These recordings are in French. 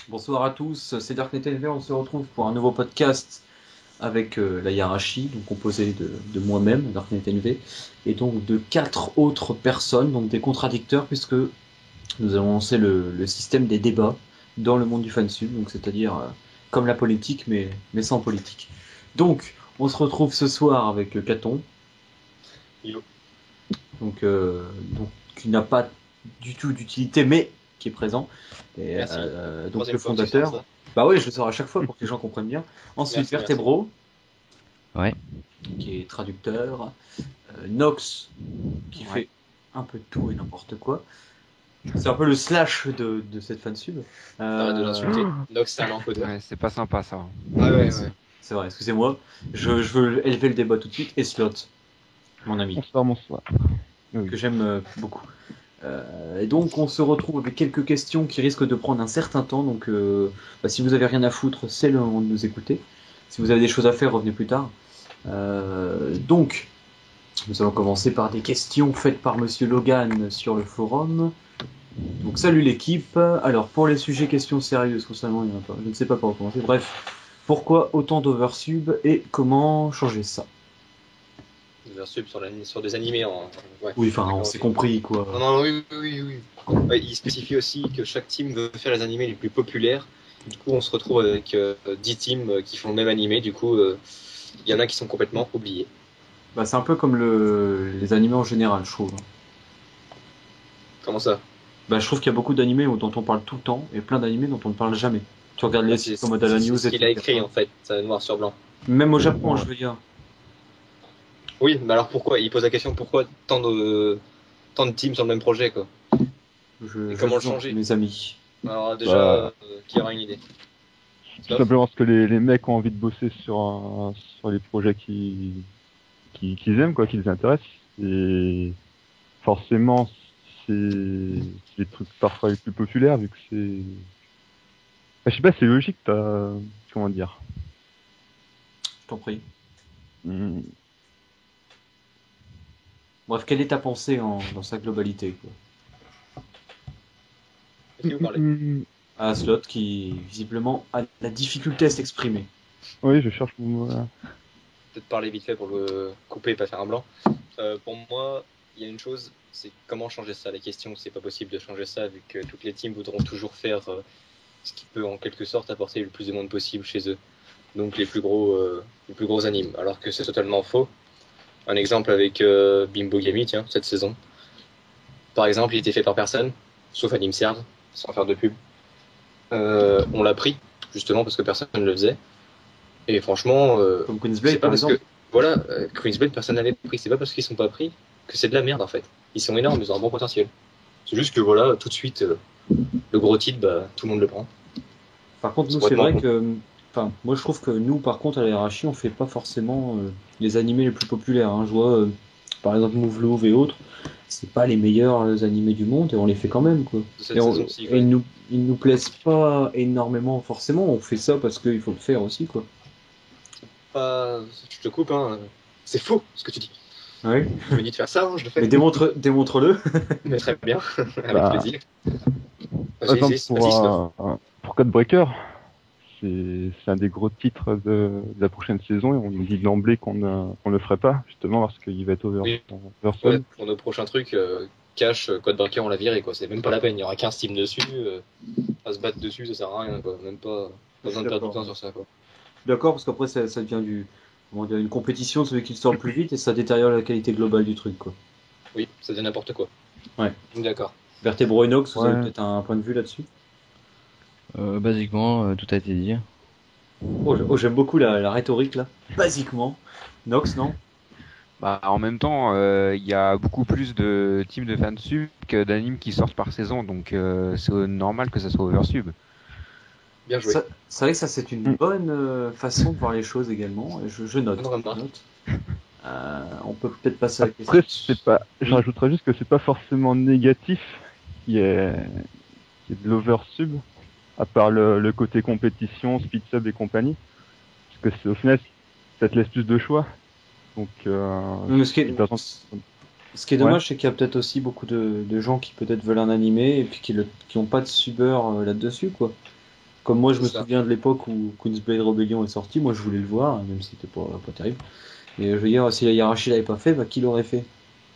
Bonsoir à tous, c'est Darknet LV, on se retrouve pour un nouveau podcast avec la hiérarchie, donc composée de moi-même, Darknet LV, et donc de 4 autres personnes, donc des contradicteurs, puisque nous allons lancer le système des débats dans le monde du fansub, donc c'est-à-dire comme la politique, mais sans politique. Donc, on se retrouve ce soir avec Caton, Yo. donc qui n'a pas du tout d'utilité, mais qui est présent. Et Merci. donc le Troisième fois que tu sors fondateur. ça. Bah oui, je le sors à chaque fois pour que les gens comprennent bien. Ensuite, Merci, merci. Vertebro, Ouais. qui est traducteur. Nox, qui Ouais. fait un peu de tout et n'importe quoi. C'est un peu le slash de cette fansub. Arrête de l'insulter. Nox, c'est un encodeur. Ouais, c'est pas sympa ça. Ah ouais, c'est ouais. c'est vrai, excusez-moi. Je veux élever le débat tout de suite. Et Slot, mon ami, Bonsoir. Oui. que j'aime beaucoup. Et donc on se retrouve avec quelques questions qui risquent de prendre un certain temps. Donc si vous avez rien à foutre, c'est le moment de nous écouter. Si vous avez des choses à faire, revenez plus tard. Donc nous allons commencer par des questions faites par Monsieur Logan sur le forum. Donc salut l'équipe. Alors pour les sujets questions sérieuses concernant, il y en a pas. Je ne sais pas par où commencer. Bref, pourquoi autant d'oversub et comment changer ça? Versub sur des animés en. Ouais. Oui, enfin on D'accord, s'est ok. compris quoi. Non, non, oui. Ouais, il spécifie aussi que chaque team veut faire les animés les plus populaires. Du coup, on se retrouve avec 10 teams qui font le même animé. Du coup, il y en a qui sont complètement oubliés. Bah, c'est un peu comme les animés en général, je trouve. Comment ça? Bah, je trouve qu'il y a beaucoup d'animés dont on parle tout le temps et plein d'animés dont on ne parle jamais. Tu regardes les Ouais, sites comme Odala c'est News, ce qu'il a etc. écrit en fait, noir sur blanc. Même au Japon, je veux dire. Oui, mais alors pourquoi? Il pose la question pourquoi tant de teams sur le même projet quoi? Je Et comment le vous en prie, changer? mes amis. Alors déjà, Bah, qui aura une idée? tout simplement parce que les mecs ont envie de bosser sur les projets qu'ils aiment, quoi, qui les intéressent. Et forcément, c'est les trucs parfois les plus populaires, vu que c'est... Bah, je sais pas, c'est logique, comment dire. Je t'en prie. Hmm. Bref, quelle est ta pensée dans sa globalité, quoi? De qui vous parlez? À Slot qui, visiblement, a la difficulté à s'exprimer. Oui, je cherche mon mot, là. Peut-être parler vite fait pour le couper et pas faire un blanc. Pour moi, il y a une chose, c'est comment changer ça. La question, c'est pas possible de changer ça vu que toutes les teams voudront toujours faire ce qui peut en quelque sorte apporter le plus de monde possible chez eux. Donc les plus gros animes. Alors que c'est totalement faux. Un exemple avec Bimbo Gami, tiens, cette saison. Par exemple, il était fait par personne, sauf Anime Serve, sans faire de pub. On l'a pris, justement parce que personne ne le faisait. Et franchement, Comme Queen's c'est Blade, pas par parce exemple. que voilà, Queensblade, personne n'avait pris. C'est pas parce qu'ils sont pas pris que c'est de la merde en fait. Ils sont énormes, ils ont un bon potentiel. C'est juste que voilà, tout de suite, le gros titre, bah, tout le monde le prend. Par contre, nous, C'est c'est vrai complètement que... Enfin, moi, je trouve que nous, par contre, à la hiérarchie, on fait pas forcément les animés les plus populaires. Hein. Je vois, par exemple, Move Love et autres, c'est pas les meilleurs animés du monde et on les fait quand même, quoi. de Et, cette saison-ci. et ils nous plaisent pas énormément, forcément. On fait ça parce qu'il faut le faire aussi, quoi. Je te coupe, hein. C'est faux ce que tu dis. Oui. Tu me dis de faire ça, hein, je le fais. Mais démontre-le. Mais très bien, avec Bah, plaisir. par Vas-y, exemple, vas-y, Sloth. pour Codebreaker, c'est un des gros titres de la prochaine saison et on nous dit d'emblée qu'on le ferait pas, justement parce qu'il va être Oui. oversub. Ouais, pour nos prochains trucs, Cash, Codebreaker, on l'a viré, quoi. C'est même pas la peine. Il y aura 15 teams dessus. À se battre dessus, ça sert à rien, quoi. Même pas besoin de perdre du temps sur ça, quoi. D'accord, parce qu'après, ça devient comment dire, une compétition de celui qui le sort le plus vite et ça détériore la qualité globale du truc, quoi. Oui, ça devient n'importe quoi. Ouais. D'accord. Vertebro et Nox, vous avez Ouais. peut-être un point de vue là-dessus? Basiquement, tout a été dit. J'aime beaucoup la rhétorique là. Basiquement. Nox, non? Bah, en même temps, il y a beaucoup plus de teams de fansub que d'animes qui sortent par saison, donc c'est normal que ça soit oversub. Bien joué. C'est vrai que ça, c'est une bonne façon de voir les choses également. Et je note. Bonne remarque. Je note. On peut peut-être passer à la Après, question. je rajouterais juste que c'est pas forcément négatif qu'il y ait de l'oversub, à part le côté compétition, speed sub et compagnie. Parce que au final, ça te laisse plus de choix. Donc, Mais ce qui est, si par exemple- ce qui est Ouais. dommage, c'est qu'il y a peut-être aussi beaucoup de gens qui peut-être veulent un animé et puis qui ont pas de subeur là-dessus, quoi. Comme moi, je me C'est ça. souviens de l'époque où Queen's Blade Rebellion est sorti, moi je voulais le voir, même si c'était pas terrible. Et je veux dire, si la hiérarchie l'avait pas fait, bah qui l'aurait fait?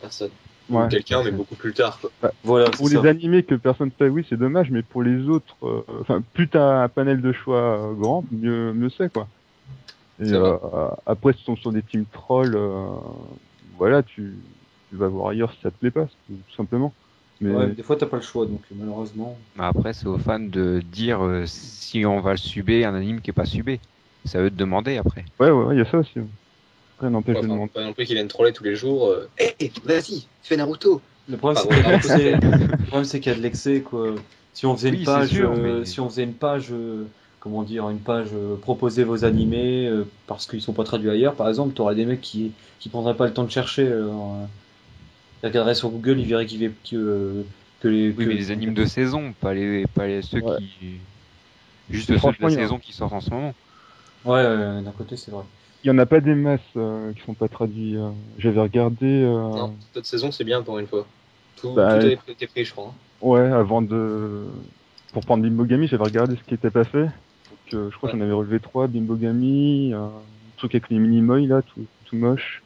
Personne. Ouais. Ou quelqu'un, mais beaucoup plus tard, quoi. Voilà, Pour c'est les ça. animés que personne fait, oui, c'est dommage, mais pour les autres, enfin, plus t'as un panel de choix grand, mieux c'est, quoi. Et C'est vrai. après, si tu tombes sur des teams trolls, voilà, tu vas voir ailleurs si ça te plaît pas, tout simplement. Mais Ouais, mais des fois t'as pas le choix, donc malheureusement. Après, c'est aux fans de dire si on va le subber, un anime qui est pas subé. C'est à eux de demander après. ouais, il y a ça aussi. Rien n'empêche de Enfin, demander. pas non plus qu'ils viennent troller tous les jours. Hé, vas-y, fais Naruto. Le problème, Pardon, c'est qu'il y a de Naruto, l'excès. Le problème, c'est qu'il y a de l'excès, quoi. Si on faisait Oui, une c'est page, sûr, mais- si on faisait une page, comment dire, une page proposez vos animés parce qu'ils sont pas traduits ailleurs, par exemple, t'aurais des mecs qui prendraient pas le temps de chercher. Ils regarderaient sur Google, ils verraient que les Oui, mais les animes de saison, pas les ceux Ouais. qui. Juste Mais ceux de franchement, la il y a- saison qui sortent en ce moment. Ouais, d'un côté, c'est vrai. Il y en a pas des masses qui sont pas traduits. J'avais regardé. Non, cette saison, c'est bien pour une fois. Tout Bah, avait été pris, je crois. Hein. Ouais, avant de. Pour prendre Bimbogami, j'avais regardé ce qui était pas fait. Donc, je crois que j'en avais relevé 3, Bimbogami, un truc avec les mini-moy là, tout moche.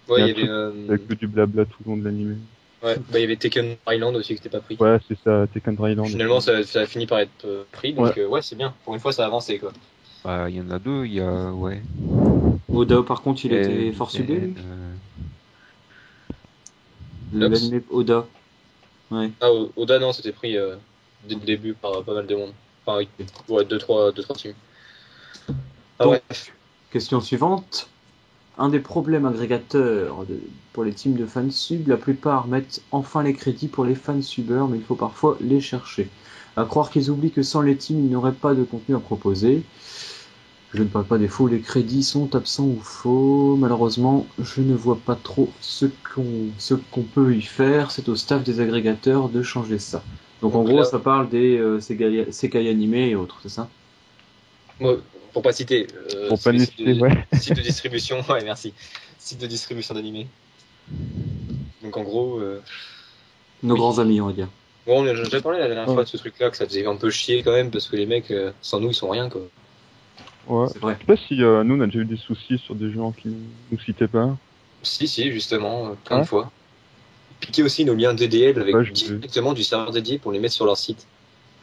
Ouais, Et il y un truc avait, avec que du blabla tout le long de l'animé. ouais, bah, il y avait Tekken Island aussi qui n'était pas pris. Ouais, c'est ça, Tekken Dryland. Finalement, ça a fini par être pris, donc Ouais. ouais, c'est bien. Pour une fois, ça a avancé, quoi. Bah, il y en a deux, il y a. Ouais. Oda, par contre, il était Et- fort subé, lui. Lops. L'animé Oda. Ouais. Ah, Oda, non, c'était pris dès le début par pas mal de monde. Enfin, ouais, deux, trois teams. Ah Donc, ouais. question suivante. Un des problèmes agrégateurs pour les teams de fansub, la plupart mettent enfin les crédits pour les fansubers, mais il faut parfois les chercher. À croire qu'ils oublient que sans les teams, ils n'auraient pas de contenu à proposer. Je ne parle pas des faux, les crédits sont absents ou faux. Malheureusement, je ne vois pas trop ce qu'on peut y faire. C'est au staff des agrégateurs de changer ça. Donc en Donc gros, là- ça parle des Sekai animés et autres, c'est ça? Moi, pour pas citer. Pour pas les nous sites citer, de, ouais. site de distribution, ouais, merci. Site de distribution d'animés. Donc en gros, Nos oui. grands amis, on va dire. Bon, on a déjà parlé la dernière Ouais. fois de ce truc-là, que ça faisait un peu chier quand même, parce que les mecs, sans nous, ils sont rien, quoi. Ouais. C'est vrai. Je sais pas si nous on a déjà eu des soucis sur des gens qui nous citaient pas. Si, justement, plein Ouais. de fois. Piquer aussi nos liens DDL avec Ouais, je- directement du serveur dédié pour les mettre sur leur site.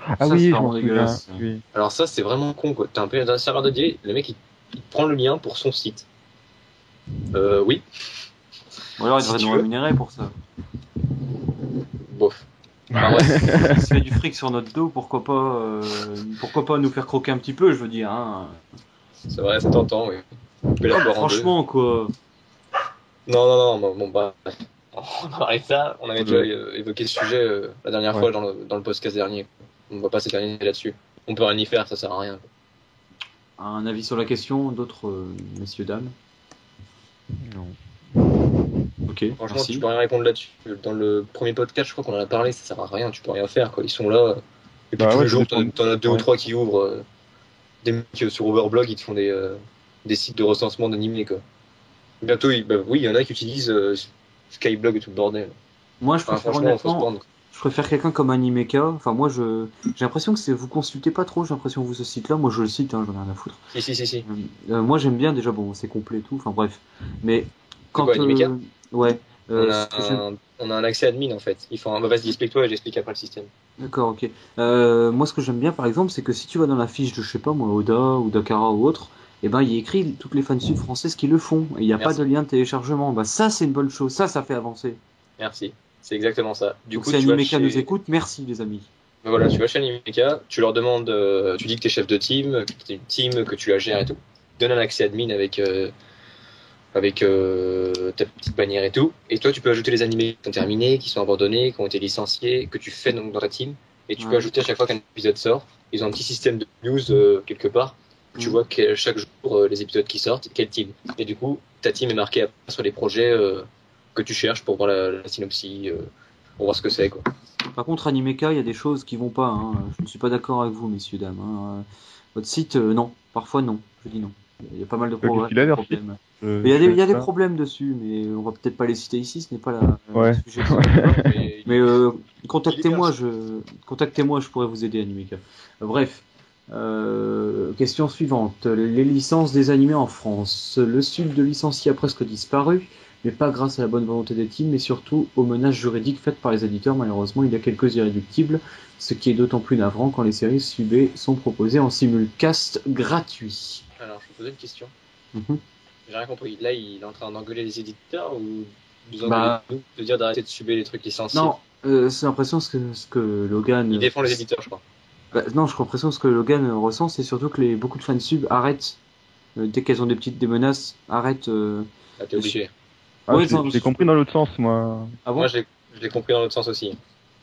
Ah Ça, oui, c'est je vraiment m'en souviens. dégueulasse. Oui. Alors ça, c'est vraiment con, quoi. T'as un serveur dédié, le mec, il prend le lien pour son site. Oui, Ou alors, il Si devrait tu nous veux. rémunérer pour ça. bof. Ah ouais. S'il fait du fric sur notre dos, pourquoi pas nous faire croquer un petit peu, je veux dire. Hein. C'est vrai, c'est tentant, oui. On peut la Ah, fleur en deux. franchement, quoi. Non, bon, bah, on va arrêter ça. On avait Ouais. déjà évoqué ce sujet la dernière Ouais. fois dans le podcast dernier. On va pas s'éterniser là-dessus. On peut rien y faire, ça sert à rien. Un avis sur la question, d'autres messieurs, dames. Non. Ok, Franchement, merci. tu peux rien répondre là-dessus. Dans le premier podcast, je crois qu'on en a parlé, ça sert à rien, tu peux rien faire, quoi. Ils sont là. Et puis Bah tous ouais, les ça jours, dépend. t'en as deux ou Ouais. trois qui ouvrent des mecs sur Overblog, ils te font des sites de recensement d'animés, quoi. Bientôt, il y en a qui utilisent Skyblog et tout le bordel. Moi, je Enfin, préfère franchement, faut se honnêtement, prendre. je préfère quelqu'un comme Animeka. Enfin, moi, j'ai l'impression que vous consultez pas trop. J'ai l'impression que vous ce site-là. Moi, je le cite, hein, j'en ai rien à foutre. Si. Moi, j'aime bien déjà. Bon, c'est complet et tout. Enfin, bref. Mais quand quoi, Animeka ouais. On a un accès admin en fait. Vas-y, explique-toi et j'explique après le système. D'accord, ok. Moi, ce que j'aime bien, par exemple, c'est que si tu vas dans la fiche de, je sais pas moi, Oda ou Dakara ou autre, eh ben, il y a écrit toutes les fansubs françaises qui le font. Et il n'y a pas Merci. de lien de téléchargement. Bah, ça, c'est une bonne chose. Ça fait avancer. Merci. C'est exactement ça. Du Donc, coup, si tu vas Animeka chez... nous écoute, merci, les amis. Voilà, tu vas chez Animeka, tu leur demandes, tu dis que t'es chef de team, que t'es une team, que tu la gères et tout. Donne un accès admin avec ta petite bannière et tout. Et toi, tu peux ajouter les animés qui sont terminés, qui sont abandonnés, qui ont été licenciés, que tu fais donc dans ta team. Et tu peux Ouais. ajouter à chaque fois qu'un épisode sort. Ils ont un petit système de news quelque part. Tu Mm. vois chaque jour les épisodes qui sortent, quelle team. Et du coup, ta team est marquée après sur les projets que tu cherches pour voir la synopsis, pour voir ce que c'est, quoi. Par contre, Animeka, il y a des choses qui vont pas. Hein. Je ne suis pas d'accord avec vous, messieurs, dames. Hein. Votre site, non. Parfois, non. Je dis non. Il y a pas mal de Qu'est-ce qu'il a, leur site problèmes. Mais il y a des problèmes dessus, mais on va peut-être pas les citer ici. Ce n'est pas Ouais. le sujet. Mais Mais contactez-moi, je pourrais vous aider, Animeka. Bref. Question suivante. Les licences des animés en France. Le sud de licencié a presque disparu, mais pas grâce à la bonne volonté des teams, mais surtout aux menaces juridiques faites par les éditeurs. Malheureusement, il y a quelques irréductibles, ce qui est d'autant plus navrant quand les séries subées sont proposées en simulcast gratuit. Alors, je vais poser une question. Mhm. J'ai rien compris. Là, il est en train d'engueuler les éditeurs ou de dire d'arrêter de subir les trucs licenciés? Non, c'est l'impression ce que Logan. Il défend les éditeurs, je crois. Non, je crois l'impression ce que Logan ressent, c'est surtout que beaucoup de fansub arrêtent dès qu'elles ont des menaces, arrêtent. Ah, t'es obligé. Ah, Ouais, je l'ai compris dans l'autre sens, moi. Ah bon? Moi, je l'ai compris dans l'autre sens aussi.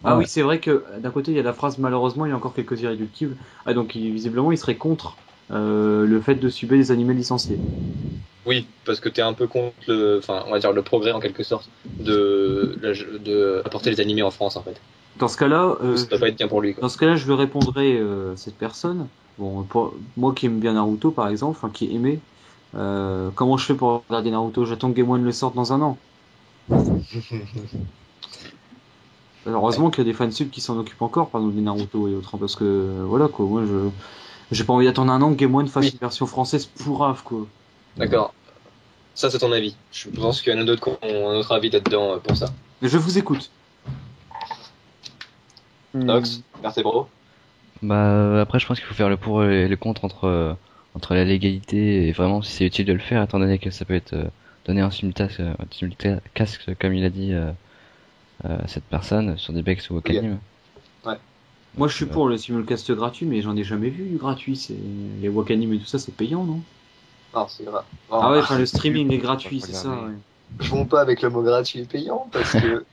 Ah Ouais. oui, c'est vrai que d'un côté il y a la phrase malheureusement il y a encore quelques irréductibles. Ah donc visiblement il serait contre le fait de suber des animés licenciés. Oui, parce que t'es un peu contre on va dire le progrès en quelque sorte de apporter les animés en France en fait. Dans ce cas-là, Ça doit pas être bien pour lui, quoi. dans ce cas-là, je lui répondrai à cette personne. Bon, pour moi qui aime bien Naruto par exemple, enfin qui aimait, comment je fais pour regarder Naruto? J'attends que Game One le sorte dans un an. Heureusement qu'il y a des fansubs qui s'en occupent encore, par exemple des Naruto et autres, hein, parce que voilà quoi, moi j'ai pas envie d'attendre un an que Game One fasse une version française pourrave quoi. D'accord. Ça, c'est ton avis. Je pense qu'il y en a d'autres qui ont un autre avis là-dedans pour ça. Mais je vous écoute. Nox, Vertebro. Bah après je pense qu'il faut faire le pour et le contre entre la légalité et vraiment si c'est utile de le faire étant donné que ça peut être donné en simulcast comme il a dit cette personne sur des Bex ou Wakanim. Moi je suis pour le simulcast gratuit, mais j'en ai jamais vu du gratuit. C'est les Wakanim et tout ça, c'est payant, non? Non, c'est grave. Ah ouais, enfin le streaming est gratuit, Faut c'est ça. regarder. Ouais. Jouons pas avec le mot gratuit et payant parce que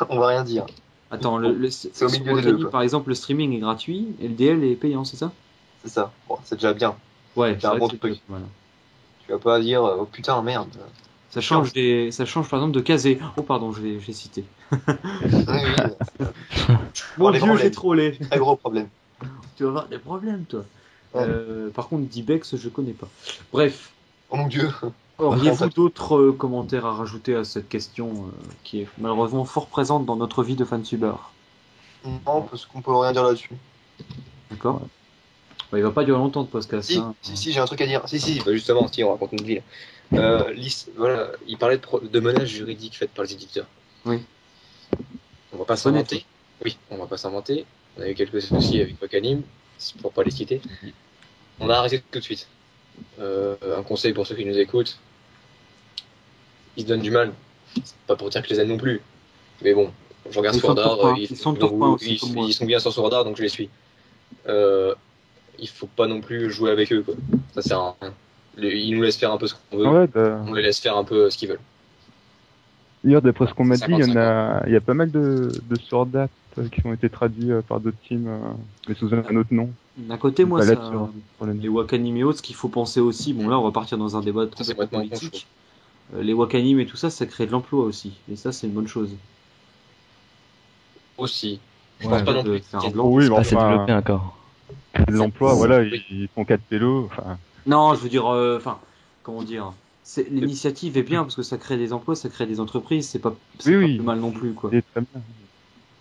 on va rien dire. Attends, C'est au sur milieu des Wakanim, deux, quoi. par exemple, le streaming est gratuit et le DL est payant, c'est ça? C'est ça. Bon, c'est déjà bien. Ouais, C'est un vrai bon que truc. voilà. Tu vas pas dire oh putain merde. Ça change par exemple de casé. Oh pardon, je l'ai cité. Oui, oui. Mon les dieu, problèmes. j'ai trollé. Très gros problème. Tu vas avoir des problèmes, toi. Ouais. Par contre, Dibex, je connais pas. Bref, Oh mon dieu. auriez-vous d'autres commentaires à rajouter à cette question qui est malheureusement fort présente dans notre vie de fansubeur? Non, parce qu'on peut rien dire là-dessus. D'accord. Bah, il va pas durer longtemps de podcast. Si, hein. si, j'ai un truc à dire. Si, bah justement, si, on raconte une vie. Voilà, il parlait de menaces juridiques faites par les éditeurs. Oui. On va pas s'inventer. Oui, on va pas s'inventer. On a eu quelques soucis avec Wakanim, pour pas les citer. On a arrêté tout de suite. Un conseil pour ceux qui nous écoutent. Ils se donnent du mal. C'est pas pour dire que je les aime non plus. Mais bon, je regarde Ils Sword sont Art, tourpins. Ils sont tourpins aussi, comme moi. ils sont bien sur Sword Art, donc je les suis. Il faut pas non plus jouer avec eux, quoi. Ça sert à rien. Ils nous laissent faire un peu ce qu'on veut. Ouais, On les laisse faire un peu ce qu'ils veulent. D'ailleurs, d'après ce qu'on m'a dit, il y 50-50. a pas mal de Sword Art qui ont été traduits par d'autres teams, mais sous un autre nom. D'un côté, moi, Pas ça, là-dessus, sur le les Wakanim et autres, ce qu'il faut penser aussi, bon là, on va partir dans un débat Ça, c'est complètement complètement con, politique. Les Wakanim et tout ça, ça crée de l'emploi aussi. Et ça, c'est une bonne chose. Aussi. Je Ouais, pense pas non plus. c'est un qu'il y ait- blanc. Oui, mais c'est enfin, développé encore. de l'emploi, voilà, Oui. ils font 4 pélos, enfin, Non, je veux dire, enfin, comment dire, l'initiative est bien parce que ça crée des emplois, ça crée des entreprises, c'est pas Oui, oui. plus mal non plus, quoi. c'est très bien.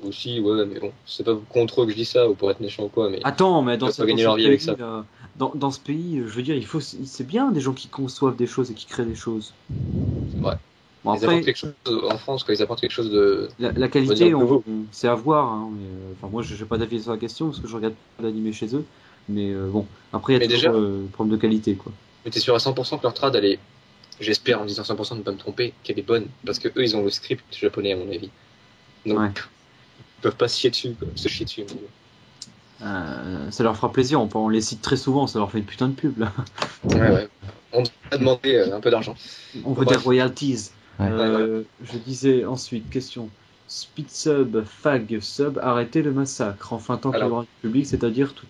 Aussi, ouais, mais bon, c'est pas contre eux que je dis ça, ou pour être méchant ou quoi, mais Attends, mais Ils peuvent pas gagner leur vie ce avec pays, ça. là, dans ce pays, je veux dire, c'est bien des gens qui conçoivent des choses et qui créent des choses. c'est vrai. Bon, Ils apportent après, quelque chose en France, quand ils apportent quelque chose de. la qualité, dire nouveau. c'est à voir. Hein, mais, enfin, moi, j'ai pas d'avis sur la question parce que je regarde pas d'animé chez eux. Mais bon, après, il y Mais a toujours déjà- problème de qualité, quoi. Mais t'es sûr à 100% que leur trad, elle est. J'espère en disant 100% de ne pas me tromper, qu'elle est bonne, parce que eux, ils ont le script japonais, à mon avis. Donc, Ouais. ils peuvent pas se chier dessus, quoi. Se chier dessus, mon Dieu. Ça leur fera plaisir. On les cite très souvent, ça leur fait une putain de pub, là. Ouais. On doit demander un peu d'argent. On veut Bref. des royalties. Ouais. Je disais ensuite, question. Speed sub, fag sub, arrêtez le massacre. Enfin, tant que Alors. le droit du public, c'est-à-dire tout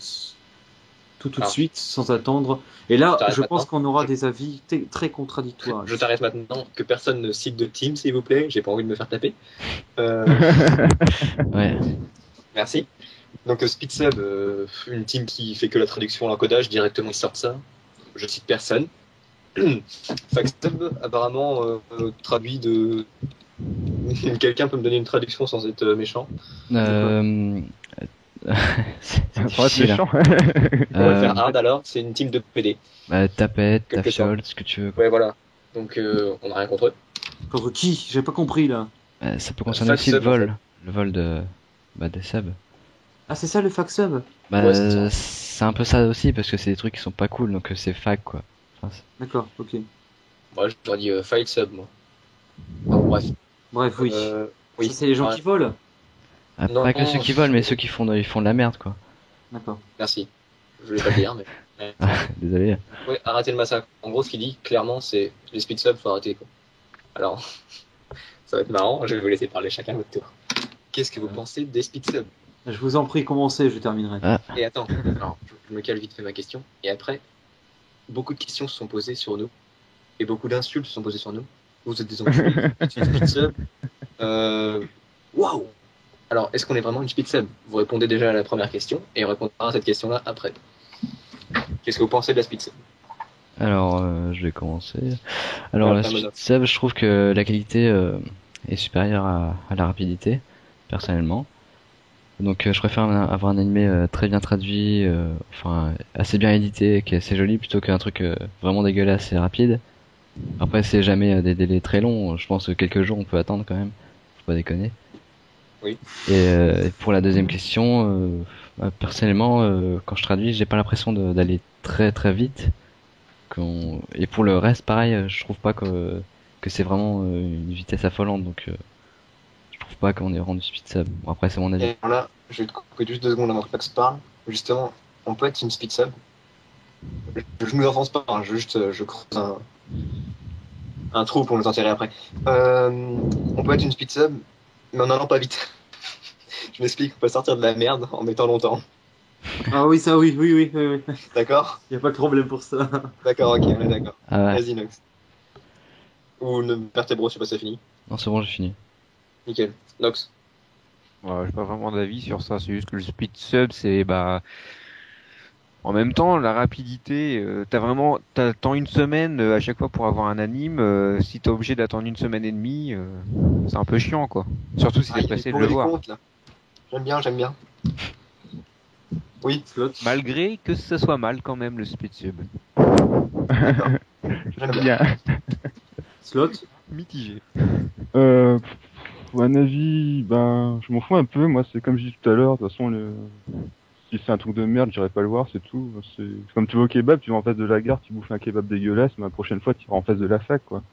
de Alors. suite, sans attendre. Et là, Je t'arrête je pense maintenant. qu'on aura des avis très contradictoires. Je t'arrête maintenant, que personne ne cite de team, s'il vous plaît. J'ai pas envie de me faire taper. Ouais. Merci. Donc Speed Sub, une team qui fait que la traduction, l'encodage, directement ils sortent ça. Je cite personne. Faxsub, apparemment, traduit de... Quelqu'un peut me donner une traduction sans être méchant? Euh, C'est Ça va être difficile, hein. méchant. On va le faire Euh, hard alors, c'est une team de PD. Tapette, Quelque Tafshold, ce que tu veux, quoi. Ouais, voilà. Donc, on n'a rien contre eux. Contre qui? J'ai pas compris là. Ça peut concerner Fax aussi le sub, en vol. Le vol des subs. Ah, c'est ça le fax sub? Ouais, c'est ça. C'est un peu ça aussi, parce que c'est des trucs qui sont pas cool, donc c'est fac, quoi. Enfin, D'accord, ok. Moi, j'aurais dit file sub, moi. Enfin, bref. Bref, oui. Oui. Ça, c'est les gens Ouais. qui volent? Non, pas que ceux qui volent, mais ceux qui ils font de la merde, quoi. D'accord. Merci. Je voulais pas le dire, mais. Désolé. Ouais, arrêtez le massacre. En gros, ce qu'il dit, clairement, c'est les speed subs, faut arrêter, quoi. Alors, ça va être marrant, je vais vous laisser parler chacun à votre tour. Qu'est-ce que vous pensez des speed subs? Je vous en prie, commencez, je terminerai. Et attends, alors, je me cale vite fait ma question. Et après, beaucoup de questions se sont posées sur nous. Et beaucoup d'insultes se sont posées sur nous. Vous êtes des enculés, vous êtes une speed sub. Waouh! Alors, est-ce qu'on est vraiment une speed sub? Vous répondez déjà à la première question, et on répondra à cette question-là après. Qu'est-ce que vous pensez de la speed sub? Alors, je vais commencer. Alors, Ouais, la pas speed mono. sub, je trouve que la qualité est supérieure à la rapidité, personnellement. Donc, je préfère avoir un animé très bien traduit, enfin, assez bien édité, qui est assez joli, plutôt qu'un truc vraiment dégueulasse et rapide. Après, c'est jamais des délais très longs. Je pense que quelques jours, on peut attendre quand même. Faut pas déconner. Oui. Et pour la deuxième question, personnellement, quand je traduis, j'ai pas l'impression d'aller très très vite. Et pour le reste, pareil, je trouve pas que c'est vraiment une vitesse affolante, donc je trouve pas qu'on est rendu speed sub. Bon, après, c'est mon avis. Et là, je vais te couper juste 2 secondes avant que Max parle. Justement, on peut être une speed sub. Je nous enfonce pas, hein, je creuse un trou pour nous enterrer après. On peut être une speed sub, mais en allant pas vite. Je m'explique, on peut sortir de la merde en mettant longtemps. Ah oui, ça, oui, oui, oui, oui, oui. D'accord? Y a pas de problème pour ça. D'accord, ok, on est d'accord. Ah ouais. Vas-y, Nox. Ou ne vertébro, je sais pas si c'est fini. Non, c'est bon, j'ai fini. Nickel. Nox. Ouais, j'ai pas vraiment d'avis sur ça, c'est juste que le speed sub, c'est bah en même temps la rapidité. T'attends une semaine à chaque fois pour avoir un anime. Si t'es obligé d'attendre une semaine et demie, c'est un peu chiant quoi. Surtout si Ah, t'es il y a pressé les de pour le et les voir. contre, là. J'aime bien, j'aime bien. Oui, Slot. Malgré que ce soit mal quand même le speed sub. j'aime bien. Bien. Slot. Mitigé. Un avis, ben, je m'en fous un peu. Moi, c'est comme je dis tout à l'heure. De toute façon, si c'est un truc de merde, j'irai pas le voir, c'est tout. C'est comme tu vas au kebab, tu vas en face de la gare, tu bouffes un kebab dégueulasse, mais la prochaine fois, tu iras en face de la fac, quoi.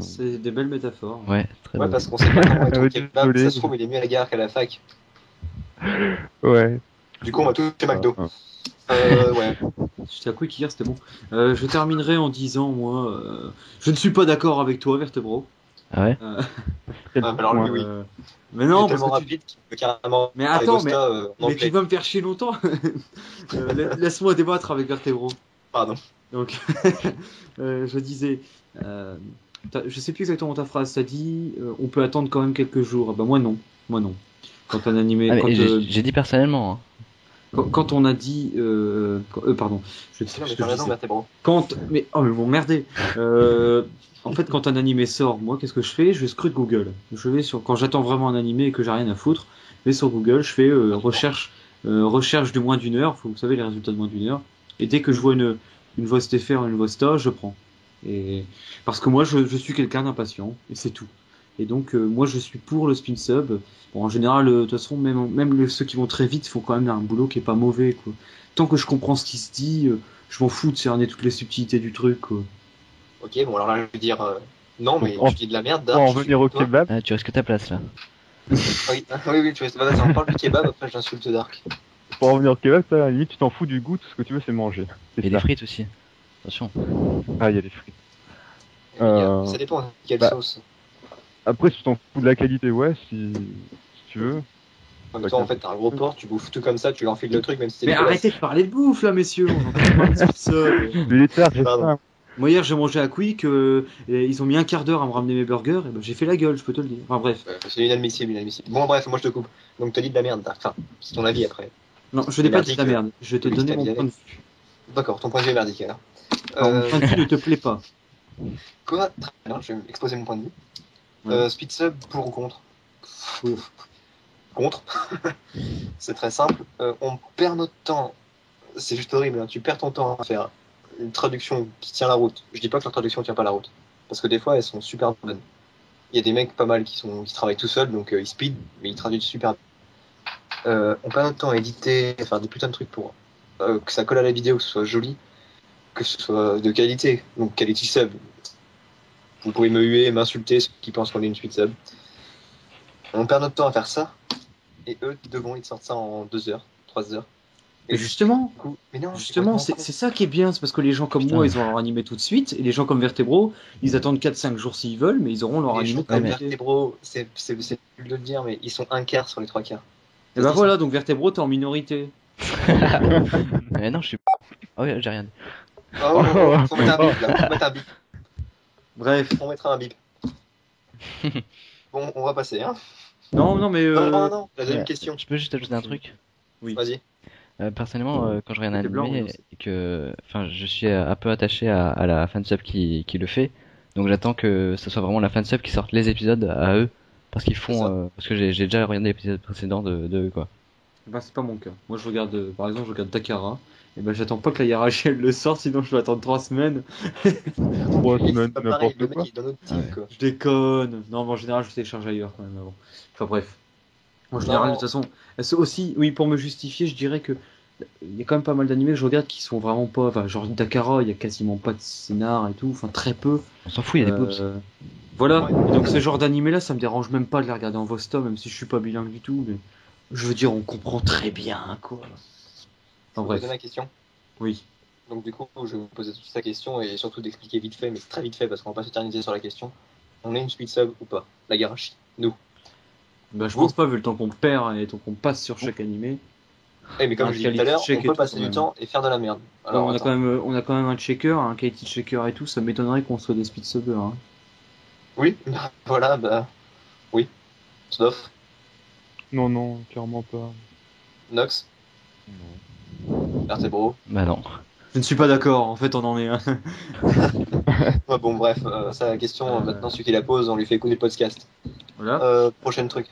C'est des belles métaphores. Ouais, très Ouais, beau. parce qu'on sait pas comment être au Ouais, kebab. désolé. Ça se trouve, il est mieux à la gare qu'à la fac. Ouais. Du coup, on va tous chez McDo. Ouais. J'étais à Quick hier, c'était bon. Je terminerai en disant, moi, je ne suis pas d'accord avec toi, Vertebro. Ah ouais? Quel Alors point. lui, oui. Mais Il non, est parce tellement que tu... rapide qu'il peut carrément Mais parler attends, Bosta, en mais tu anglais. vas me faire chier longtemps. Laisse-moi débattre avec Vertebro. Pardon. Donc, je disais, je sais plus exactement ta phrase. T'as dit, on peut attendre quand même quelques jours. Ah bah moi non, moi non. Quand un animé, Ah, mais quand, j'ai dit personnellement, hein. quand on a dit, pardon, je sais Non, plus mais ce que t'as je raison, disais. Vertébro. Mais oh mais bon merdez. En fait, quand un animé sort, moi, qu'est-ce que je fais? Je scrute Google. Je vais sur, quand j'attends vraiment un animé et que j'ai rien à foutre, je vais sur Google, je fais recherche de moins d'une heure. Vous savez les résultats de moins d'une heure. Et dès que je vois une voix STFR, une voix STA, je prends. Et parce que moi, je suis quelqu'un d'impatient et c'est tout. Et donc, moi, je suis pour le spin sub. Bon, en général, de toute façon, même ceux qui vont très vite font quand même un boulot qui est pas mauvais, quoi. Tant que je comprends ce qui se dit, je m'en fous de cerner toutes les subtilités du truc, quoi. Ok, bon, alors là, je vais dire non, mais Donc, tu dis de la merde, Pour Dark. en je suis revenir au pour toi. kebab, Ah, tu risques ta place là. Oui, oui, tu vois, vas-y, on parle du kebab, après j'insulte Dark. pour en revenir au kebab, ça, à la limite, tu t'en fous du goût, tout ce que tu veux, c'est manger. C'est Et les ça. frites aussi. Attention. Ah, il y a les frites. Ça dépend de quelle bah, sauce. Après, si tu t'en fous de la qualité, ouais, si tu veux. En même temps, en fait, t'as un gros porc, tu bouffes tout comme ça, tu l'enfiles le truc, même si c'est Mais dégueulasse. arrêtez de parler de bouffe là, messieurs. On entend parler de spin sub. Les tard, j'ai Pardon. faim. Moi hier j'ai mangé à Quick, et ils ont mis un quart d'heure à me ramener mes burgers, et ben j'ai fait la gueule, je peux te le dire. Enfin bref. C'est inadmissible, inadmissible. Bon, bref, moi je te coupe. Donc t'as dit de la merde, Dark. Enfin, c'est ton avis après. Non, je n'ai pas dit de la merdique. merde. Je t'ai Oui, donné t'as mon dit point de vue. D'accord, ton point de vue est merdique alors. Alors, mon point de vue ne te plaît pas. Quoi? Très bien, je vais exposer mon point de vue. Ouais. Speed sub, pour ou contre? contre. C'est très simple. On perd notre temps. C'est juste horrible. Hein. Tu perds ton temps à faire une traduction qui tient la route. Je dis pas que leur traduction tient pas la route. Parce que des fois, elles sont super bonnes. Il y a des mecs pas mal qui travaillent tout seuls, donc ils speed, mais ils traduisent super bien. On perd notre temps à éditer, à faire des putains de trucs pour que ça colle à la vidéo, que ce soit joli, que ce soit de qualité. Donc quality sub. Vous pouvez me huer, m'insulter, ceux qui pensent qu'on est une suite sub. On perd notre temps à faire ça, et eux, devant, ils sortent ça en 2 heures, 3 heures. Mais justement, Mais non, justement, c'est ça qui est bien, c'est parce que les gens comme moi, ils ont leur animé tout de suite, et les gens comme Vertebro, ils attendent 4-5 jours s'ils veulent, mais ils auront leur les animé gens comme très vite. Vertebro, c'est nul de le dire, mais ils sont un quart sur les 3 quarts. Et bah voilà, donc Vertebro, t'es en minorité. Mais non, je suis. Oh, ouais, j'ai rien dit. Oh, faut mettre un bip là, faut mettre un bip. Bref. On mettra un bip. Bon, on va passer, hein. Non, mais. Non, la deuxième question. Je peux juste ajouter un truc? Oui. Vas-y. Personnellement, quand je regarde un T'es blanc, animé oui, et que, enfin, je suis un peu attaché à la fansub qui le fait, donc j'attends que ce soit vraiment la fansub qui sorte les épisodes à eux, parce qu'ils C'est ça. font, parce que j'ai déjà regardé l'épisode précédent de eux, quoi. Bah, c'est pas mon cas. Moi, je regarde, par exemple, je regarde Takara, et ben j'attends pas que la hiérarchie elle le sorte, sinon je vais attendre 3 semaines. 3 Mais semaines, c'est pas pareil, n'importe le mec quoi. il est dans notre team, Ouais. quoi. Je déconne. Non, mais en général, je télécharge ailleurs quand même avant. Enfin bref. En général, Non. de toute façon, c'est aussi, oui, pour me justifier, je dirais que il y a quand même pas mal d'animés que je regarde qui sont vraiment pas, enfin, genre Dakara, il y a quasiment pas de scénar et tout, enfin très peu. On s'en fout, il y a des boobs. Voilà. Ouais. Et donc ce genre d'animé là, ça me dérange même pas de les regarder en Vosta, même si je suis pas bilingue du tout. Mais je veux dire, on comprend très bien quoi. Je Enfin vais bref. poser ma question. Oui. Donc du coup, je vais vous poser toute sa question et surtout d'expliquer vite fait, mais très vite fait parce qu'on va pas s'éterniser sur la question. On est une suite sub ou pas? La hiérarchie. Nous. Bah je pense pas vu le temps qu'on perd et le temps qu'on passe sur chaque animé. Eh, mais comme Un je disais tout à quality l'heure, check on et peut tout, passer quand du même. temps et faire de la merde. Alors, on a attends. quand même un checker, un quality checker et tout, ça m'étonnerait qu'on soit des speed subbers. Hein. Oui, bah, voilà, bah oui. Snof, Non, clairement pas. Nox, Vertebro. Bah non. Je ne suis pas d'accord, en fait on en est un. Ouais, bon, bref, ça la question, maintenant celui qui la pose, on lui fait écouter le podcast. Voilà. Prochain truc.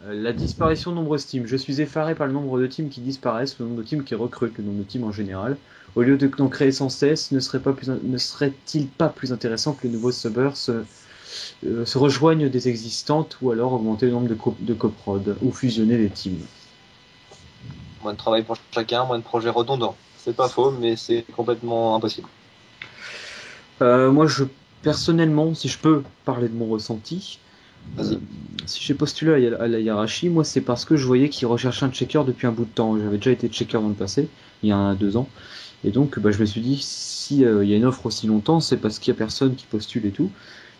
La disparition de nombreuses teams. Je suis effaré par le nombre de teams qui disparaissent, le nombre de teams qui recrutent, le nombre de teams en général. Au lieu d'en créer sans cesse, ne serait-il pas plus intéressant que les nouveaux subbers se rejoignent des existantes ou alors augmenter le nombre de coprod ou fusionner les teams? Moins de travail pour chacun, moins de projets redondants. C'est pas faux, mais c'est complètement impossible. Moi, personnellement, si je peux parler de mon ressenti, Vas-y. si j'ai postulé à la hiérarchie, moi c'est parce que je voyais qu'ils recherchaient un checker depuis un bout de temps. J'avais déjà été checker dans le passé, il y a 2 ans. Et donc bah, je me suis dit, si il y a une offre aussi longtemps, c'est parce qu'il y a personne qui postule et tout.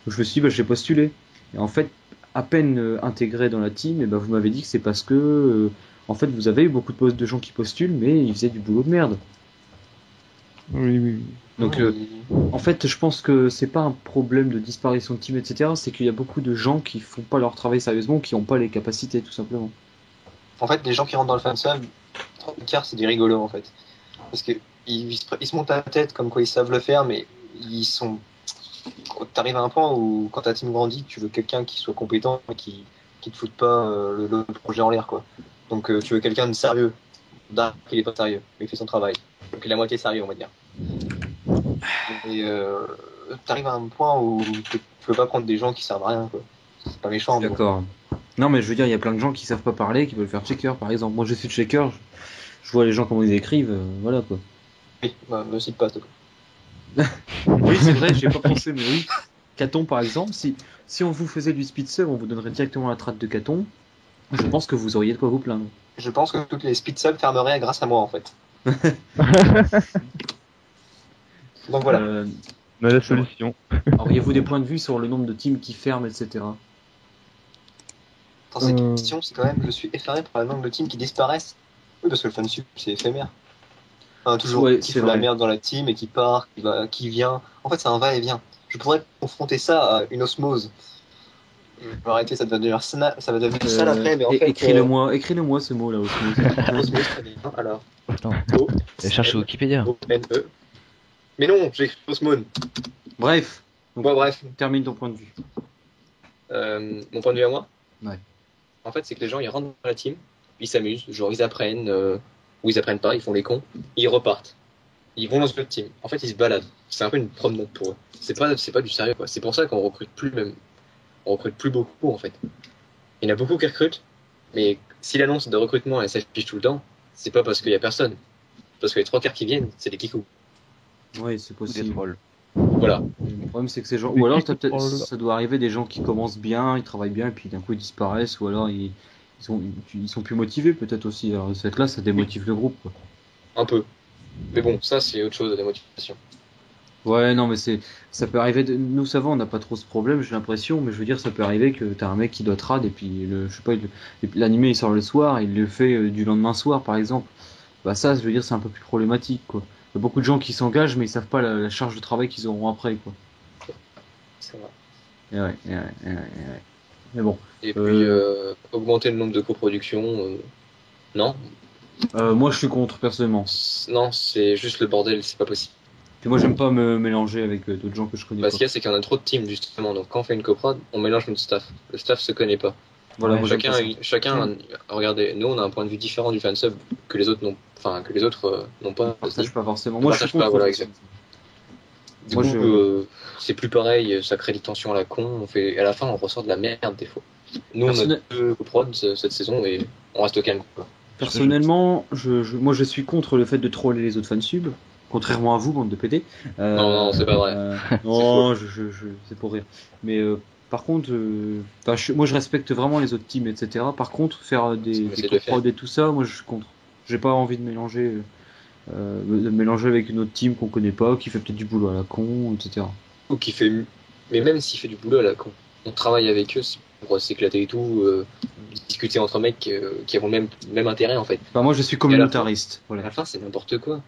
Donc je me suis dit, bah, j'ai postulé. Et en fait, à peine intégré dans la team, et bah, vous m'avez dit que c'est parce que en fait vous avez eu beaucoup de gens qui postulent, mais ils faisaient du boulot de merde. Oui. Donc en fait, je pense que c'est pas un problème de disparition de team, etc. C'est qu'il y a beaucoup de gens qui font pas leur travail sérieusement, qui ont pas les capacités, tout simplement. En fait, les gens qui rentrent dans le fansub, 30 c'est des rigolos en fait. Parce que ils se montent à la tête comme quoi ils savent le faire, mais ils sont. T'arrives à un point où quand ta team grandit, tu veux quelqu'un qui soit compétent et qui te foute pas le projet en l'air quoi. Donc tu veux quelqu'un de sérieux. Dark, il est pas sérieux, mais il fait son travail. Donc il est à moitié sérieux, on va dire. Et t'arrives à un point où tu peux pas prendre des gens qui servent à rien quoi. C'est pas méchant. Mais bon. D'accord. Non, mais je veux dire, il y a plein de gens qui savent pas parler, qui veulent faire checker, par exemple. Moi, je suis checker, je vois les gens comment ils écrivent, voilà quoi. Oui, me cite pas, s'il te plaît. Oui, c'est vrai, j'ai pas pensé, mais oui. Caton, par exemple, si on vous faisait du speed sub, on vous donnerait directement la traite de Caton. Je pense que vous auriez de quoi vous plaindre. Je pense que toutes les speed subs fermeraient grâce à moi en fait. Donc voilà. On a la solution. Auriez-vous des points de vue sur le nombre de teams qui ferment, etc. Dans cette question, c'est quand même, je suis effaré par le nombre de teams qui disparaissent. Oui, parce que le fansub, c'est éphémère. Enfin, toujours Ouais, qui c'est fout la vrai. merde dans la team et qui part, qui vient. En fait, c'est un va-et-vient. Je pourrais confronter ça à une osmose. Je vais arrêter, ça va devenir sale après, mais en fait. Écris-le-moi ce mot là, osmose. Osmose, très bien. Alors, Attends, O, cherche sur Wikipédia. O-N-E. Mais non, j'ai écrit osmone. Bref, Bon, bref. termine ton point de vue. Mon point de vue à moi. Ouais. en fait, c'est que les gens, ils rentrent dans la team, ils s'amusent, genre ils apprennent, ou ils apprennent pas, ils font les cons, ils repartent. Ils vont dans une autre team. En fait, ils se baladent. C'est un peu une promenade pour eux. C'est pas du sérieux, quoi. C'est pour ça qu'on recrute plus même. On recrute plus beaucoup, en fait. Il y en a beaucoup qui recrutent, mais si l'annonce de recrutement, elle s'affiche tout le temps, c'est pas parce qu'il y a personne. Parce que les 3 quarts qui viennent, c'est des kikous. Oui, c'est Ou des possible. trolls. Voilà. Le problème, c'est que ces gens. Mais Ou alors, qui peut-être, parle- ça doit arriver des gens qui commencent bien, ils travaillent bien, et puis d'un coup, ils disparaissent, ou alors ils sont plus motivés, peut-être aussi. Alors, cette là, ça démotive le groupe, quoi. Un peu. Mais bon, ça, c'est autre chose, la motivation. Ouais, non, mais ça peut arriver. Nous, ça va, on n'a pas trop ce problème, j'ai l'impression, mais je veux dire, ça peut arriver que t'as un mec qui doit trad, et puis, je sais pas, l'animé, il sort le soir, et il le fait du lendemain soir, par exemple. Bah, ça, je veux dire, c'est un peu plus problématique, quoi. Il y a beaucoup de gens qui s'engagent, mais ils savent pas la charge de travail qu'ils auront après, quoi. Ça va. Et ouais, et ouais, et ouais, et ouais. Mais bon. Et puis, Euh, augmenter le nombre de coproductions, non. Moi, je suis contre, personnellement. Non, c'est juste le bordel, c'est pas possible. Puis moi, j'aime pas me mélanger avec d'autres gens que je connais Parce pas. qu'il y a, c'est qu'il y en a trop de teams, justement. Donc, quand on fait une coprod, on mélange notre staff. Le staff se connaît pas. Voilà, Ouais, moi, j'aime pas ça. Regardez, nous, on a un point de vue différent du fansub que les autres n'ont, enfin, que les autres n'ont On pas. partage pas forcément. On Moi, je suis partage pas, contre. voilà, le exact. Du Moi, coup, je- c'est plus pareil, ça crée des tensions à la con. À la fin, on ressort de la merde des fois. Nous, on a Personnel- 2 coprods cette saison et on reste au calme, quoi. Personnellement, moi, je suis contre le fait de troller les autres fansubs. Contrairement à vous, bande de PD. Non, c'est pas vrai. Non, c'est pour rire. Mais par contre, enfin, moi, je respecte vraiment les autres teams, etc. Par contre, faire C'est des de le faire. coprods et tout ça, moi, je suis contre. J'ai pas envie de mélanger avec une autre team qu'on connaît pas, qui fait peut-être du boulot à la con, etc. Ou qui fait, mais même s'il fait du boulot à la con, on travaille avec eux c'est pour s'éclater et tout, discuter entre mecs qui ont le même intérêt en fait. Enfin, moi, je suis Et à communautariste. À Voilà. la fin, c'est n'importe quoi.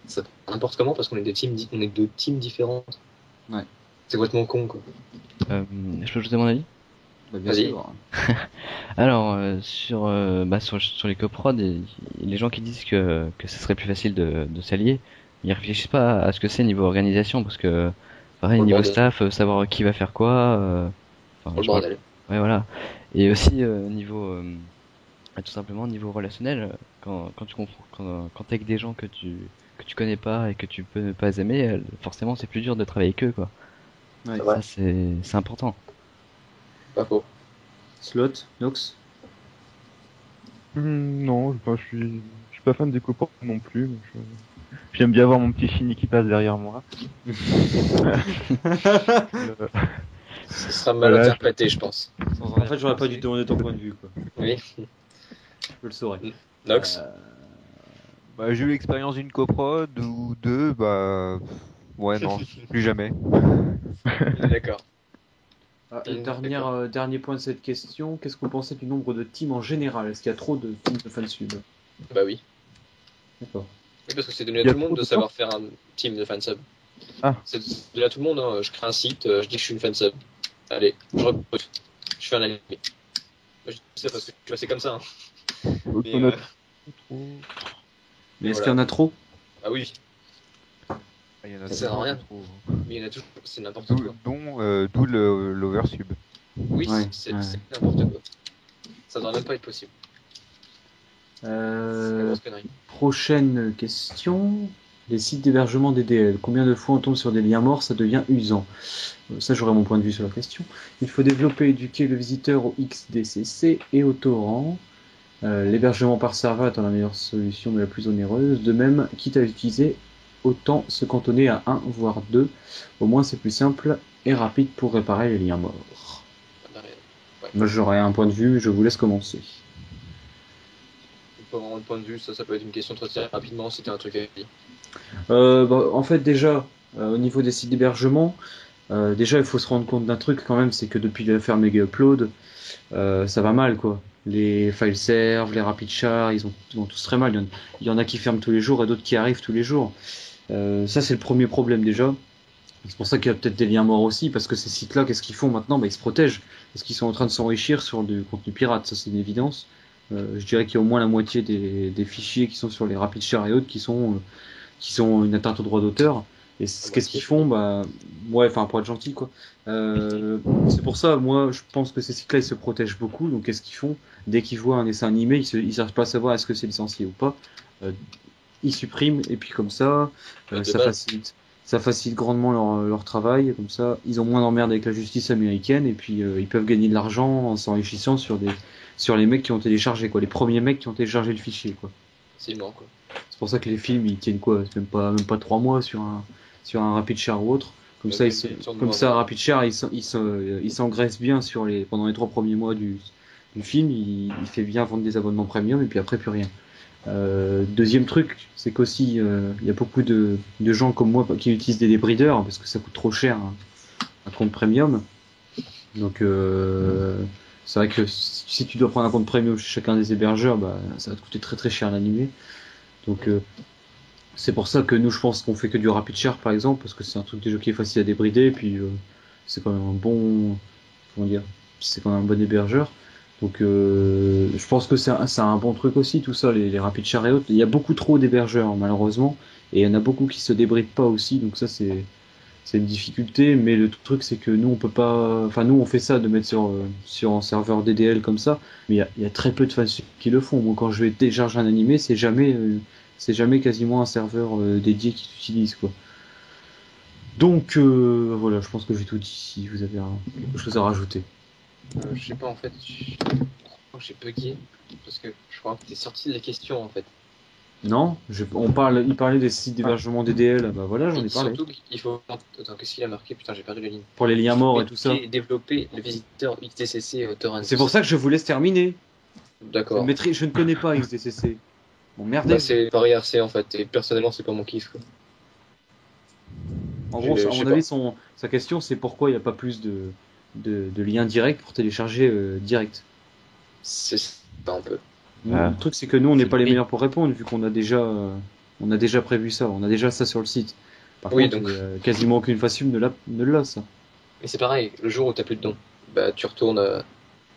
Ça n'importe comment parce qu'on est on est deux teams différentes. Ouais. C'est complètement con quoi. Je peux ajouter mon avis? Bah, bien Vas-y. sûr. Alors, sur les coprods, les gens qui disent que ce serait plus facile de s'allier, ils réfléchissent pas à ce que c'est niveau organisation, parce que, pareil, Oh, le niveau bordel. staff, savoir qui va faire quoi, enfin, Oh, le je vois- bordel. ouais, voilà. Et aussi, tout simplement, niveau relationnel, quand tu comprends, quand t'es avec des gens que tu connais pas et que tu peux ne pas aimer, forcément, c'est plus dur de travailler avec eux, quoi. Ouais. C'est vrai. Ça, c'est important. Pas faux. Slot, Nox. Non, je suis pas fan des copains non plus. Mais j'aime bien voir mon petit Shinny qui passe derrière moi. Ce sera mal Voilà, interprété, je pense. En fait, j'aurais pas dû te demander ton point de vue, quoi. Oui. Je le saurais. Nox. Bah, j'ai eu l'expérience d'une coprod ou deux, bah. Ouais, non, plus jamais. D'accord. Dernier point de cette question. Qu'est-ce que vous pensez du nombre de teams en général? Est-ce qu'il y a trop de teams de fansub? Bah oui. D'accord. Oui, parce que c'est donné à Il y a tout le monde trop de de savoir faire un team de fansub. Ah. C'est donné à tout le monde, hein. Je crée un site, je dis que je suis une fansub. Allez, je recrute. Je fais un anime. Moi, je dis ça parce que tu vois, c'est comme ça. Hein. Mais, on a Mais est-ce Voilà. qu'il y en a trop? Ah oui, Il y en a Ça sert à toujours rien. trop. mais il y en a toujours, c'est n'importe D'où quoi. d'où l'oversub. Oui, Ouais, c'est ouais. c'est n'importe quoi. Ça devrait même pas être possible. C'est la grosse connerie. Prochaine question. Les sites d'hébergement DDL. Combien de fois on tombe sur des liens morts, ça devient usant? Ça, j'aurai mon point de vue sur la question. Il faut développer et éduquer le visiteur au XDCC et au torrent. L'hébergement par serveur étant la meilleure solution mais la plus onéreuse. De même, quitte à utiliser, autant se cantonner à 1 voire 2. Au moins, c'est plus simple et rapide pour réparer les liens morts. Ouais. Moi, j'aurai un point de vue, je vous laisse commencer. Pas vraiment de point de vue, ça peut être une question de traiter rapidement si t'as un truc à dire. En fait, déjà, au niveau des sites d'hébergement, déjà, il faut se rendre compte d'un truc quand même, c'est que depuis l'affaire Mega Upload, ça va mal, quoi. Les file serve, les rapid char, ils vont tous très mal. Il y en a qui ferment tous les jours et d'autres qui arrivent tous les jours. Ça, c'est le premier problème déjà. C'est pour ça qu'il y a peut-être des liens morts aussi, parce que ces sites-là, qu'est-ce qu'ils font maintenant? Bah, ils se protègent, parce qu'ils sont en train de s'enrichir sur du contenu pirate, ça c'est une évidence. Je dirais qu'il y a au moins la moitié des fichiers qui sont sur les rapid share et autres qui sont une atteinte au droit d'auteur. Et qu'est-ce qu'ils font? Bah, ouais, enfin, pour être gentil, quoi. C'est pour ça, moi, je pense que ces sites-là, ils se protègent beaucoup. Donc, qu'est-ce qu'ils font? Dès qu'ils voient un dessin animé, ils cherchent pas à savoir est-ce que c'est licencié ou pas. Euh, Ils suppriment, et puis comme ça, De base. ça facilite grandement leur travail. Comme ça, ils ont moins d'emmerdes avec la justice américaine, et puis ils peuvent gagner de l'argent en s'enrichissant sur les mecs qui ont téléchargé, quoi. Les premiers mecs qui ont téléchargé le fichier, quoi. Facilement, quoi. C'est pour ça que les films, ils tiennent quoi? C'est même pas 3 mois sur un Rapid Share ou autre. Comme ça, comme ça, Rapid Share, il s'engraisse bien pendant les 3 premiers mois du film. Il fait bien vendre des abonnements premium, et puis après, plus rien. Deuxième truc, c'est qu'aussi, il y a beaucoup de gens comme moi qui utilisent des débrideurs parce que ça coûte trop cher, hein, un compte premium. Donc, c'est vrai que si tu dois prendre un compte premium chez chacun des hébergeurs, bah, ça va te coûter très très cher l'animer. Donc, c'est pour ça que nous, je pense qu'on fait que du Rapid Share par exemple, parce que c'est un truc déjà qui est facile à débrider, et puis c'est quand même comment dire, c'est quand même un bon hébergeur. Donc, je pense que c'est un bon truc aussi, tout ça, les Rapid Share et autres. Il y a beaucoup trop d'hébergeurs, malheureusement, et il y en a beaucoup qui se débrident pas aussi, donc ça, c'est une difficulté. Mais le truc, c'est que nous, on peut pas, enfin, nous, on fait ça de mettre sur un serveur DDL comme ça, mais il y a très peu de fans qui le font. Moi, quand je vais télécharger un animé, c'est jamais quasiment un serveur dédié qui s'utilise, quoi. Donc, voilà, je pense que j'ai tout dit. Si vous avez quelque chose à rajouter. Je sais pas, en fait, j'ai bugué, parce que je crois que t'es sorti de la question, en fait. Non, il parlait des sites d'hébergement DDL, bah voilà, j'en ai parlé. Surtout qu'il faut... Attends, qu'est-ce qu'il a marqué? Putain, j'ai perdu la ligne. Pour les liens morts et tout ça. Développer le visiteur XDCC torrent. C'est pour ça que je vous laisse terminer. D'accord. Je ne connais pas XDCC. Bon, merde. Bah, c'est pareil RC, en fait, et personnellement, c'est pas mon kiff, quoi. En gros, à mon avis, sa question, c'est pourquoi il n'y a pas plus de liens directs pour télécharger direct. C'est pas un peu. Le truc, c'est que nous, on n'est pas les meilleurs pour répondre, vu qu'on a déjà prévu ça, on a déjà ça sur le site. Par contre, donc... quasiment aucune façon ne l'a, ça. Mais c'est pareil, le jour où t'as plus de dons, bah tu retournes,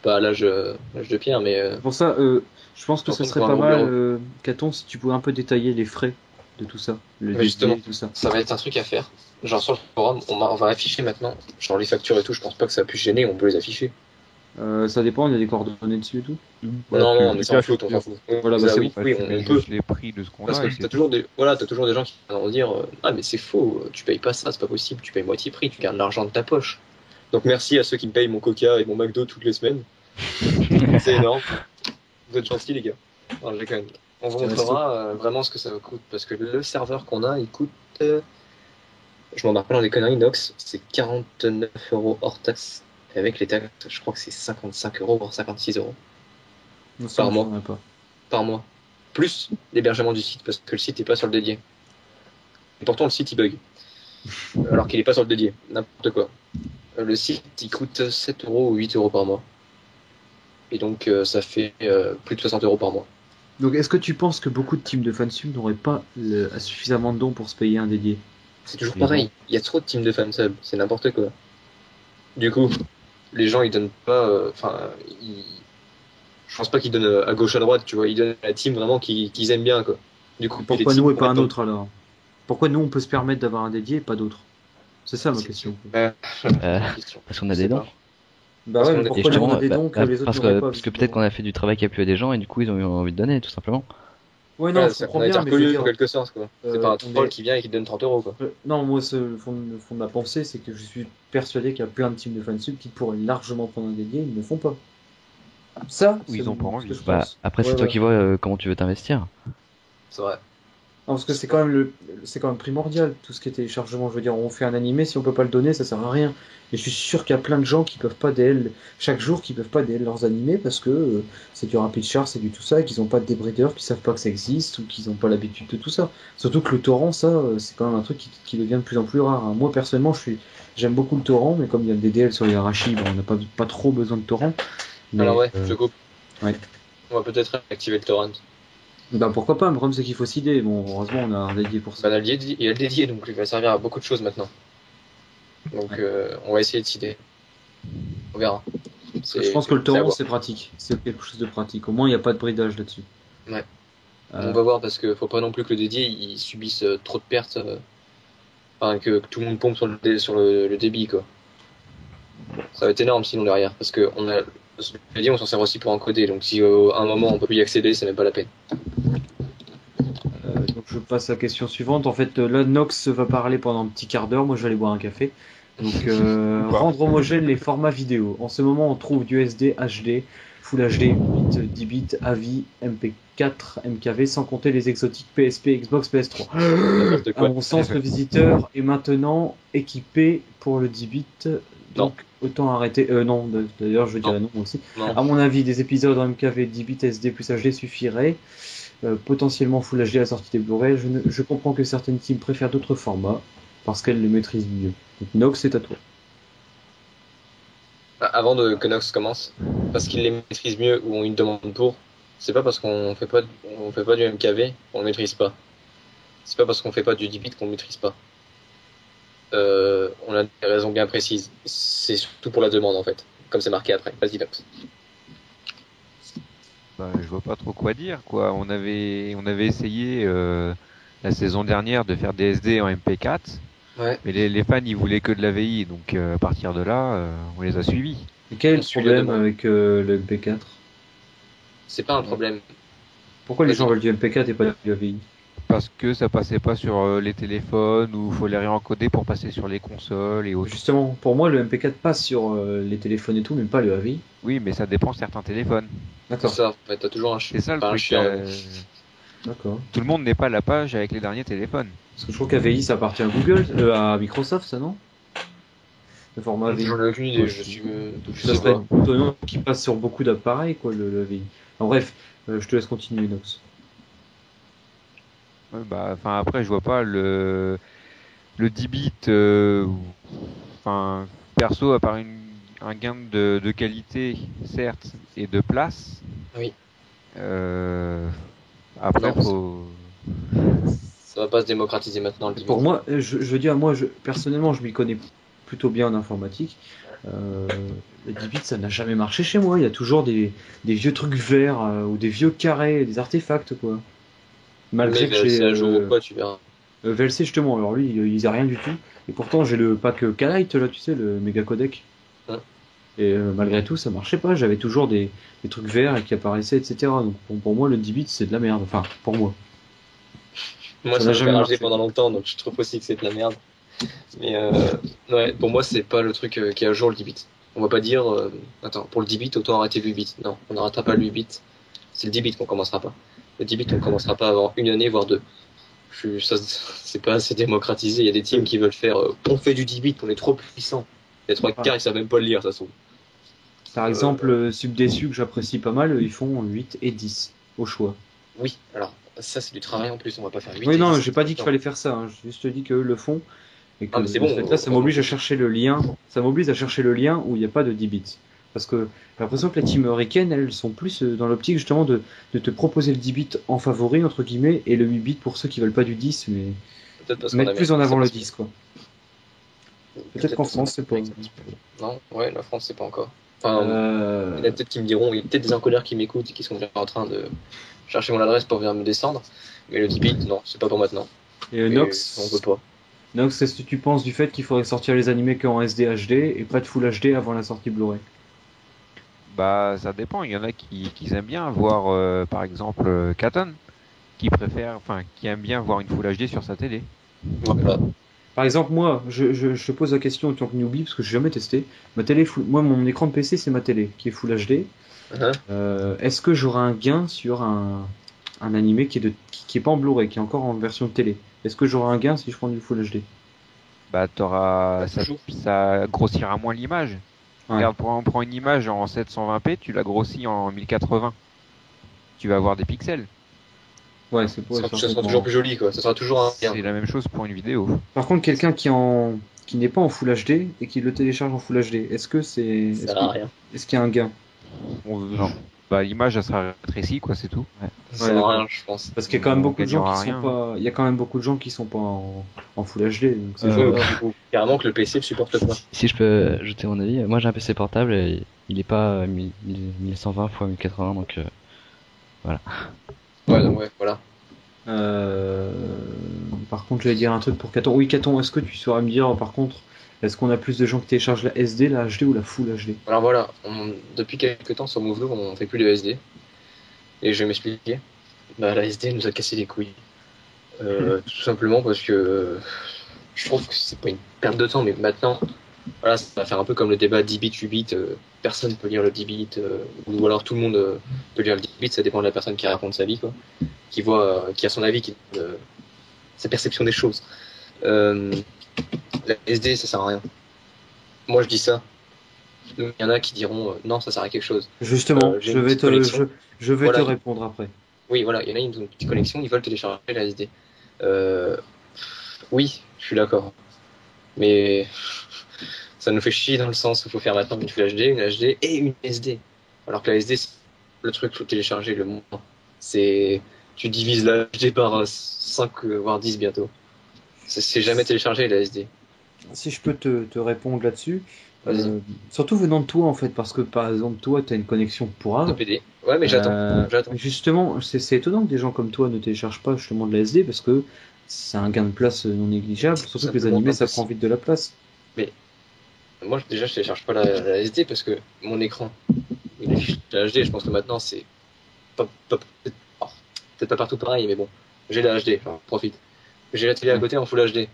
pas à l'âge de pierre, mais... Pour ça, je pense que ce serait pas mal, Caton, si tu pouvais un peu détailler les frais de tout ça, justement, tout ça. Ça va être un truc à faire. Genre sur le forum, on va afficher maintenant, genre les factures et tout, je pense pas que ça puisse gêner, on peut les afficher. Ça dépend, il y a des coordonnées dessus et tout. Non, mais c'est un flotte, on s'en fout. Voilà, bah, oui, on peut. Les prix de ce qu'on a. Parce que t'as toujours des gens qui vont dire ah mais c'est faux, tu payes pas ça, c'est pas possible, tu payes moitié prix, tu gardes l'argent de ta poche. Donc merci à ceux qui me payent mon Coca et mon McDo toutes les semaines. C'est énorme. Vous êtes gentils les gars. Alors, on vous montrera vraiment ce que ça coûte parce que le serveur qu'on a, il coûte. Je m'en rappelle dans des conneries, Nox, c'est 49 € hors taxe. Et avec les taxes, je crois que c'est 55 € voire 56 € par mois. Par mois. Plus l'hébergement du site, parce que le site n'est pas sur le dédié. Et pourtant, le site, il bug. Alors qu'il n'est pas sur le dédié. N'importe quoi. Le site, il coûte 7 € ou 8 € par mois. Et donc, ça fait plus de 60 € par mois. Donc, est-ce que tu penses que beaucoup de teams de fansub n'auraient pas suffisamment de dons pour se payer un dédié? C'est toujours pareil. Il y a trop de teams de fansub. C'est n'importe quoi. Du coup, les gens, ils donnent pas... je pense pas qu'ils donnent à gauche à droite, tu vois. Ils donnent à la team vraiment qu'ils aiment bien, quoi. Du coup, pourquoi nous et pas un autre, alors? Pourquoi nous, on peut se permettre d'avoir un dédié et pas d'autres? C'est ça ma question. Parce qu'on a des dons. Bah ouais, mais pourquoi nous, on a des dons que les autres n'auraient pas? Parce que peut-être qu'on a fait du travail qui a plu à des gens et du coup, ils ont eu envie de donner, tout simplement. Ouais, non, je comprends bien, mais je veux dire... en quelque sorte, quoi. C'est pas un troll qui vient et qui te donne 30 €, quoi. Non, moi, le fond de ma pensée, c'est que je suis persuadé qu'il y a plein de teams de fansub qui pourraient largement prendre un dédié, ils ne le font pas. Ça, ils ont pas envie. Après, c'est toi qui vois comment tu veux t'investir. C'est vrai. Non, parce que c'est quand même primordial, tout ce qui est téléchargement. Je veux dire, on fait un animé, si on peut pas le donner, ça sert à rien. Et je suis sûr qu'il y a plein de gens qui peuvent pas DL chaque jour, qui peuvent pas DL leurs animés parce que c'est du Rapid Share, c'est du tout ça, et qu'ils ont pas de débrideur, qu'ils savent pas que ça existe, ou qu'ils ont pas l'habitude de tout ça. Surtout que le torrent, ça, c'est quand même un truc qui devient de plus en plus rare, hein. Moi, personnellement, j'aime beaucoup le torrent, mais comme il y a le DDL sur les Arashi, on n'a pas trop besoin de torrent. Mais, alors ouais, je coupe. Ouais. On va peut-être activer le torrent. Bah pourquoi pas, le problème c'est qu'il faut s'ider. Bon, heureusement on a un dédié pour ça. Bah, il y a le dédié, donc il va servir à beaucoup de choses maintenant. Donc on va essayer de s'ider. On verra. Je pense que le torrent c'est pratique, c'est quelque chose de pratique. Au moins il n'y a pas de bridage là-dessus. Ouais. On va voir parce que faut pas non plus que le dédié il subisse trop de pertes. Enfin, que tout le monde pompe sur le débit, quoi. Ça va être énorme sinon derrière, parce que je l'ai dit, on s'en sert aussi pour encoder, donc si à un moment on peut plus y accéder, c'est même pas la peine. Donc je passe à la question suivante. En fait, là, Nox va parler pendant un petit quart d'heure. Moi, je vais aller boire un café. Donc, rendre homogène les formats vidéo. En ce moment, on trouve du SD, HD, Full HD, 8, 10 bits, AVI, MP4, MKV, sans compter les exotiques PSP, Xbox, PS3. N'importe À quoi. mon sens, le visiteur est maintenant équipé pour le 10 bits. Donc, autant arrêter. Non, d'ailleurs, je dirais non aussi. Non. À mon avis, des épisodes en MKV, 10 bits, SD plus HD suffiraient. Potentiellement Full HD à la sortie des Blu-ray. Je comprends que certaines teams préfèrent d'autres formats parce qu'elles le maîtrisent mieux. Donc, Nox, c'est à toi. Avant que Nox commence, parce qu'ils les maîtrisent mieux ou ont une demande pour, c'est pas parce qu'on fait pas du MKV qu'on le maîtrise pas. C'est pas parce qu'on fait pas du 10 bits qu'on le maîtrise pas. On a des raisons bien précises. C'est surtout pour la demande en fait, comme c'est marqué après. Vas-y Nox. Bah, je vois pas trop quoi dire, quoi. On avait essayé la saison dernière de faire des SD en MP4, Ouais. mais les fans ils voulaient que de la VI, donc à partir de là, on les a suivis. Et quel est On le suit la problème demande. avec le MP4? C'est pas un problème. Pourquoi les Vas-y. gens veulent du MP4 et pas du AVI? Parce que ça passait pas sur les téléphones ou faut les réencoder pour passer sur les consoles et autres. Justement, pour moi, le MP4 passe sur les téléphones et tout, mais pas le AVI. Oui, mais ça dépend de certains téléphones. C'est D'accord, ça. En fait, t'as toujours un C'est ça le enfin, un truc. chien. d'accord. Tout le monde n'est pas à la page avec les derniers téléphones. Parce que je crois qu'AVI, ça appartient à Google, à Microsoft, ça non? Le format AVI. J'en ai aucune idée. Je Ça sais serait pas. étonnant qu'il passe sur beaucoup d'appareils, quoi, le AVI. En bref, je te laisse continuer, Nox. Ouais, bah, enfin après je vois pas le 10 bits. Enfin perso à part un gain de qualité certes et de place. Oui. Après Non, faut. Ça va pas se démocratiser maintenant le 10 Pour bits. moi, je veux dire, personnellement, je m'y connais plutôt bien en informatique. Euh, le 10 bits, ça n'a jamais marché chez moi. Il y a toujours des vieux trucs verts ou des vieux carrés, des artefacts, quoi. Malgré Mais que j'ai c'est à jour ou quoi, tu verras. VLC, justement. Alors lui, il a rien du tout. Et pourtant, j'ai le pack K-Lite, là, tu sais, le méga codec. Ouais. Et malgré tout, ça marchait pas. J'avais toujours des trucs verts et qui apparaissaient, etc. Donc pour moi, le 10 bits, c'est de la merde. Enfin, pour moi. Moi, Ça ça n'a m'a jamais fait marché. rager pendant longtemps, donc je trouve aussi que c'est de la merde. Mais ouais, pour moi, c'est pas le truc qui est à jour le 10 bits. On va pas dire, attends, pour le 10 bits, autant arrêter le 8 bits. Non, on n'arrêtera pas le 8 bits. C'est le 10 bits qu'on commencera pas. Le 10 bits, on commencera pas avant une année, voire deux. Ça, c'est pas assez démocratisé. Il y a des teams qui veulent faire, on fait du 10 bits, on est trop puissant. Les trois quarts, ils savent même pas le lire, ça se trouve. Par exemple, Subdesu, que j'apprécie pas mal, ils font 8 et 10 au choix. Oui, alors, ça, c'est du travail en plus. On va pas faire 8 Oui, et non, 10. j'ai pas dit qu'il Non. fallait faire ça. Hein. J'ai juste dit qu'eux le font. Et que Ah, mais c'est en bon, fait, là, ça m'oblige à chercher le lien. Ça m'oblige à chercher le lien où il n'y a pas de 10 bits. Parce que j'ai l'impression que les teams ricaines, elles sont plus dans l'optique justement de te proposer le 10 bits en favori, entre guillemets, et le 8 bits pour ceux qui veulent pas du 10, mais Peut-être parce qu'on mettre avait plus en avant le ça, 10, quoi. Peut-être qu'en parce France, qu'on c'est pas. a un petit peu. Non, ouais, la France, c'est pas encore. Enfin, il y en a Euh... peut-être qui me diront, il y a peut-être des encodeurs qui m'écoutent et qui sont déjà en train de chercher mon adresse pour venir me descendre. Mais le 10 bits, non, c'est pas pour maintenant. Et Et Nox, on veut pas. Nox, qu'est-ce que tu penses du fait qu'il faudrait sortir les animés qu'en SD HD et pas de Full HD avant la sortie Blu-ray? Bah ça dépend. Il y en a qui aiment bien voir par exemple Katon qui aime bien voir une Full HD sur sa télé. Voilà. Par exemple, moi, je te pose la question en tant que newbie, parce que j'ai jamais testé. Moi, mon écran de PC, c'est ma télé, qui est Full HD. Est-ce que j'aurai un gain sur un animé qui est pas en Blu-ray, qui est encore en version de télé? Est-ce que j'aurai un gain si je prends du Full HD? Bah Pas toujours. ça grossira moins l'image. Ouais. Regarde, prends une image en 720p, tu la grossis en 1080. Tu vas avoir des pixels. Ouais, c'est pour Ça sera toujours plus joli, quoi. Ça sera toujours un C'est gain. la même chose pour une vidéo. Par contre, quelqu'un qui n'est pas en Full HD et qui le télécharge en Full HD, est-ce que c'est, Ça sert à rien. est-ce qu'il y a un gain? Non. Bah l'image elle sera rétrécie quoi, c'est tout. Ça sert à rien, je pense. Parce qu'il y a quand même On beaucoup de gens gagnera qui sont rien. pas, il y a quand même beaucoup de gens qui sont pas en Full HD. Donc c'est Ouais, pas- du coup, carrément que le PC le supporte pas. Si je peux ajouter mon avis, moi j'ai un PC portable et il est pas 1120 x 1080 donc Ouais, donc ouais, voilà. Euh, par contre, j'allais dire un truc pour Caton. Oui, Caton, est-ce que tu saurais me dire, par contre, est-ce qu'on a plus de gens qui téléchargent la SD, la HD ou la Full HD? Alors voilà, depuis quelques temps sur Moveloop, on fait plus de SD. Et je vais m'expliquer. Bah, la SD nous a cassé les couilles. Tout simplement parce que je trouve que c'est pas une perte de temps, mais maintenant, voilà, ça va faire un peu comme le débat 10 bits, 8 bits. Personne peut lire le 10 bits, ou alors tout le monde peut lire le 10 bits, ça dépend de la personne qui raconte sa vie, quoi. Qui a son avis, sa perception des choses. La SD, ça sert à rien. Moi, je dis ça. Il y en a qui diront non, ça sert à quelque chose. Justement, j'ai je une vais petite connexion. je vais Voilà. te répondre après. Oui, voilà, il y en a, ils ont une petite connexion, ils veulent télécharger la SD. Oui, je suis d'accord. Mais ça nous fait chier dans le sens où il faut faire maintenant une Full HD, une HD et une SD. Alors que la SD, c'est le truc qu'il faut télécharger le moins. C'est, tu divises la HD par 5, voire 10 bientôt. C'est jamais téléchargé la SD. Si je peux te répondre là-dessus, Vas-y. surtout venant de toi en fait, parce que par exemple, toi, tu as une connexion pour De Ave. PD. Ouais, mais j'attends. Justement, c'est étonnant que des gens comme toi ne téléchargent pas justement de la SD parce que c'est un gain de place non négligeable, surtout que les Simplement animés ça impossible. prend vite de la place. Moi, déjà, je télécharge pas la SD parce que mon écran, il affiche la HD. Je pense que maintenant, c'est peut-être pas partout pareil, mais bon, j'ai la HD, j'en profite. J'ai la télé à côté en Full HD.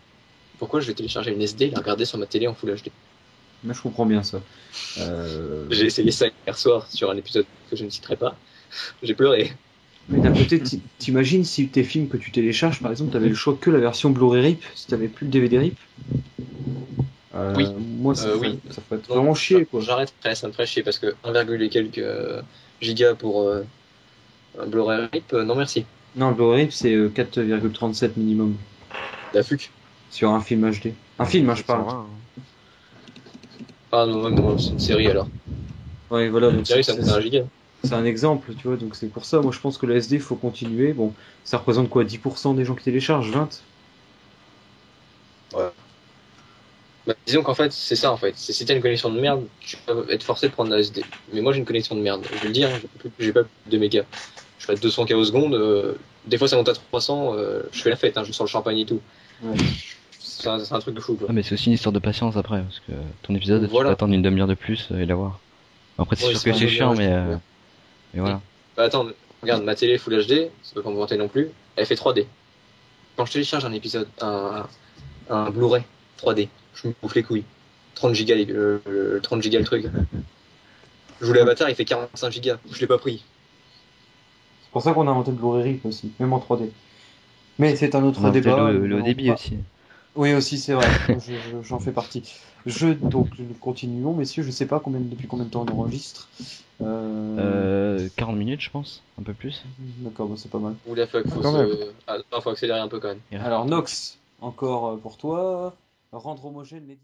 Pourquoi je vais télécharger une SD et la regarder sur ma télé en Full HD? Moi, je comprends bien ça. J'ai essayé ça hier soir sur un épisode que je ne citerai pas. J'ai pleuré. Mais d'un côté, t'imagines si tes films que tu télécharges, par exemple, t'avais le choix que la version Blu-ray RIP, si t'avais plus le DVD RIP. Oui. Moi, ça Oui. ferait vraiment chier, quoi. J'arrêterai, ça me ferait chier parce que 1, et quelques gigas pour un Blu-ray RIP, non merci. Non, le Blu-ray RIP, c'est 4,37 minimum La fuck. sur un film HD. Un film, hein, je parle. 720, hein. Ah non, c'est une série alors. Ouais, voilà. Une Donc série, ça me fait 1 giga. c'est un exemple, tu vois, donc c'est pour ça. Moi, je pense que la SD, faut continuer. Bon, ça représente quoi, 10% des gens qui téléchargent, 20? Bah, disons qu'en fait, c'est ça en fait. Si t'as une connexion de merde, tu peux être forcé de prendre la SD. Mais moi j'ai une connexion de merde. Je vais le dire, hein, j'ai pas plus de 2 mégas. Je fais 200 K au seconde. Des fois ça monte à 300. Je fais la fête, hein, je sors le champagne et tout. Ouais. C'est un truc de fou quoi. Ah, mais c'est aussi une histoire de patience après, parce que ton épisode, tu Voilà. peux attendre une demi-heure de plus et l'avoir. Après, c'est Oui, sûr c'est que un c'est peu chiant, bien, mais voilà. Bah attends, regarde, ma télé Full HD, c'est pas pour me vanter non plus, elle fait 3D. Quand je télécharge un épisode, un Blu-ray 3D, je me bouffe les couilles. 30 gigas, 30 gigas le truc. Je voulais Avatar, il fait 45 gigas, je l'ai pas pris. C'est pour ça qu'on a inventé le Blu-ray RIP aussi, même en 3D. Mais c'est un autre On a fait débat. le haut débit pas- aussi. Oui, aussi, c'est vrai. J'en fais partie. Donc, nous continuons, messieurs. Je sais pas depuis combien de temps on enregistre. 40 minutes, je pense, un peu plus. D'accord, bon, c'est pas mal. Ou la fuck, quand même. faut accélérer un peu quand même. Alors, Nox, encore pour toi. Rendre homogène l'édition.